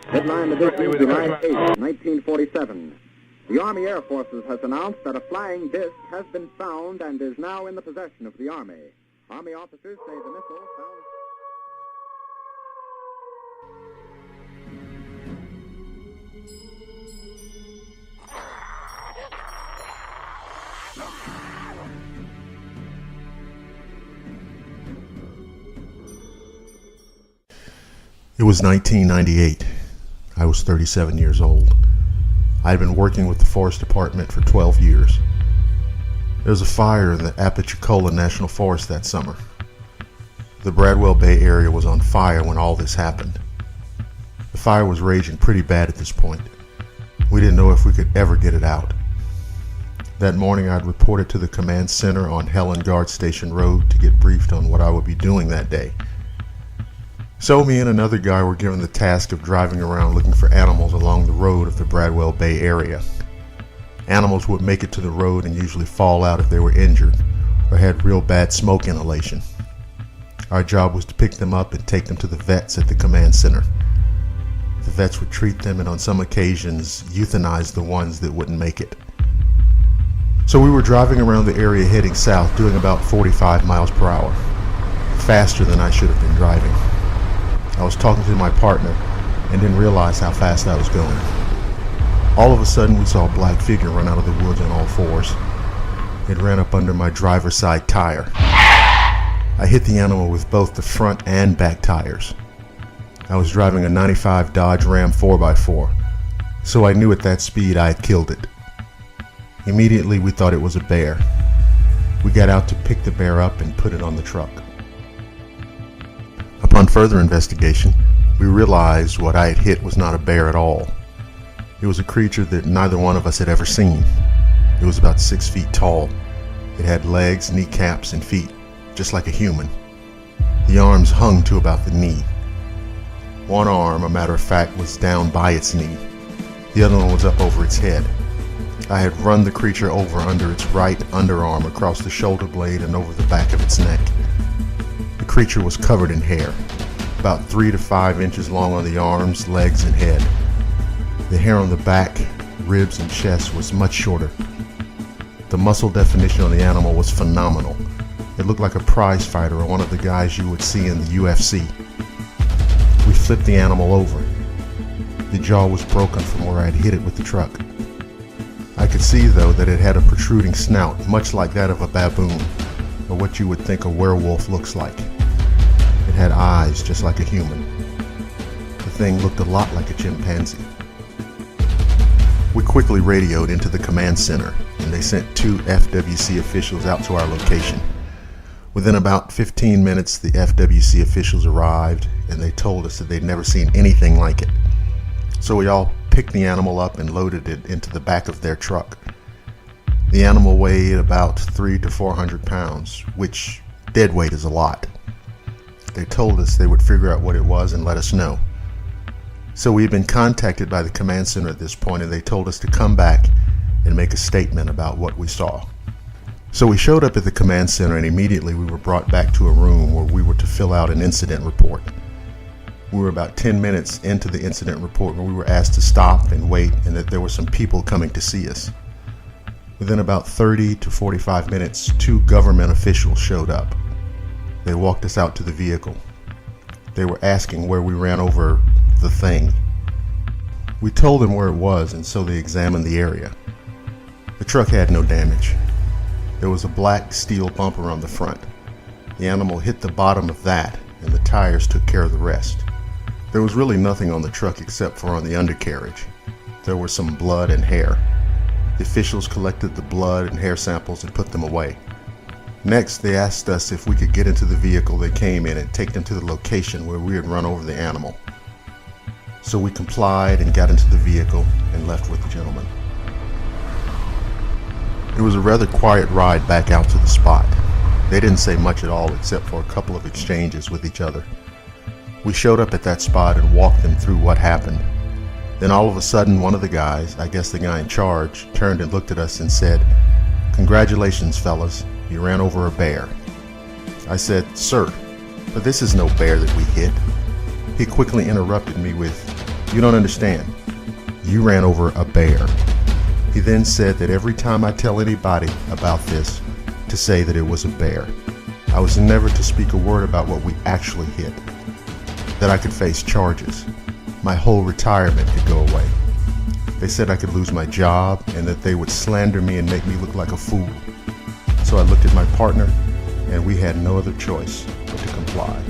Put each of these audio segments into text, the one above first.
Headline edition, July 8, 1947. The Army Air Forces has announced that a flying disc has been found and is now in the possession of the Army. Army officers say the missile found... It was 1998. I was 37 years old. I had been working with the Forest Department for 12 years. There was a fire in the Apalachicola National Forest that summer. The Bradwell Bay area was on fire when all this happened. The fire was raging pretty bad at this point. We didn't know if we could ever get it out. That morning I'd reported to the command center on Helen Guard Station Road to get briefed on what I would be doing that day. So me and another guy were given the task of driving around looking for animals along the road of the Bradwell Bay area. Animals would make it to the road and usually fall out if they were injured or had real bad smoke inhalation. Our job was to pick them up and take them to the vets at the command center. The vets would treat them and on some occasions euthanize the ones that wouldn't make it. So we were driving around the area heading south doing about 45 miles per hour, faster than I should have been driving. I was talking to my partner and didn't realize how fast I was going. All of a sudden we saw a black figure run out of the woods on all fours. It ran up under my driver's side tire. I hit the animal with both the front and back tires. I was driving a 95 Dodge Ram 4x4, so I knew at that speed I had killed it. Immediately we thought it was a bear. We got out to pick the bear up and put it on the truck. Upon further investigation, we realized what I had hit was not a bear at all. It was a creature that neither one of us had ever seen. It was about 6 feet tall. It had legs, kneecaps, and feet, just like a human. The arms hung to about the knee. One arm, a matter of fact, was down by its knee. The other one was up over its head. I had run the creature over under its right underarm, across the shoulder blade, and over the back of its neck. The creature was covered in hair, about 3 to 5 inches long on the arms, legs, and head. The hair on the back, ribs, and chest was much shorter. The muscle definition on the animal was phenomenal. It looked like a prize fighter or one of the guys you would see in the UFC. We flipped the animal over. The jaw was broken from where I had hit it with the truck. I could see, though, that it had a protruding snout, much like that of a baboon, or what you would think a werewolf looks like. It had eyes just like a human. The thing looked a lot like a chimpanzee. We quickly radioed into the command center, and they sent 2 FWC officials out to our location. Within about 15 minutes, the FWC officials arrived, and they told us that they'd never seen anything like it. So we all picked the animal up and loaded it into the back of their truck. The animal weighed about 300 to 400 pounds, which dead weight is a lot. They told us they would figure out what it was and let us know. So we had been contacted by the command center at this point, and they told us to come back and make a statement about what we saw. So we showed up at the command center, and immediately we were brought back to a room where we were to fill out an incident report. We were about 10 minutes into the incident report when we were asked to stop and wait, and that there were some people coming to see us. Within about 30 to 45 minutes, 2 government officials showed up. They walked us out to the vehicle. They were asking where we ran over the thing. We told them where it was, and so they examined the area. The truck had no damage. There was a black steel bumper on the front. The animal hit the bottom of that, and the tires took care of the rest. There was really nothing on the truck except for on the undercarriage. There was some blood and hair. The officials collected the blood and hair samples and put them away. Next, they asked us if we could get into the vehicle they came in and take them to the location where we had run over the animal. So we complied and got into the vehicle and left with the gentleman. It was a rather quiet ride back out to the spot. They didn't say much at all except for a couple of exchanges with each other. We showed up at that spot and walked them through what happened. Then all of a sudden, one of the guys, I guess the guy in charge, turned and looked at us and said, "Congratulations, fellas, you ran over a bear." I said, "Sir, But this is no bear that we hit. He quickly interrupted me with, "You don't understand. You ran over a bear." He then said that every time I tell anybody about this, to say that it was a bear. I was never to speak a word about what we actually hit. That I could face charges. My whole retirement could go away. They said I could lose my job and that they would slander me and make me look like a fool. So I looked at my partner and we had no other choice but to comply.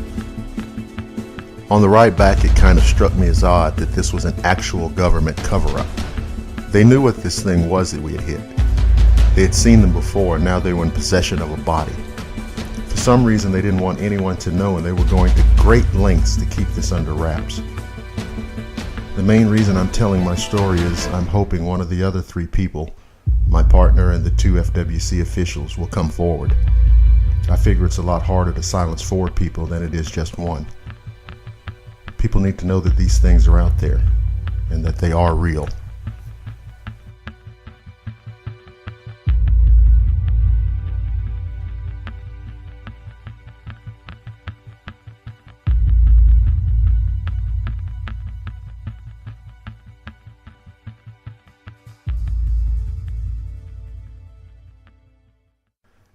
On the ride back, it kind of struck me as odd that this was an actual government cover-up. They knew what this thing was that we had hit. They had seen them before, and now they were in possession of a body. For some reason, they didn't want anyone to know, and they were going to great lengths to keep this under wraps. The main reason I'm telling my story is I'm hoping one of the other 3 people, my partner and the 2 FWC officials, will come forward. I figure it's a lot harder to silence 4 people than it is just 1. People need to know that these things are out there and that they are real.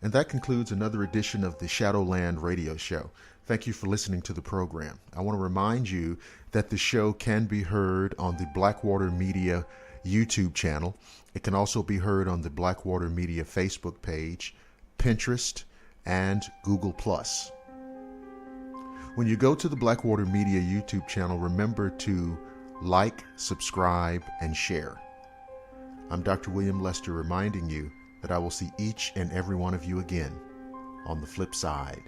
And that concludes another edition of the Shadowland radio show. Thank you for listening to the program. I want to remind you that the show can be heard on the Blackwater Media YouTube channel. It can also be heard on the Blackwater Media Facebook page, Pinterest, and Google+. When you go to the Blackwater Media YouTube channel, remember to like, subscribe, and share. I'm Dr. William Lester reminding you that I will see each and every one of you again on the flip side.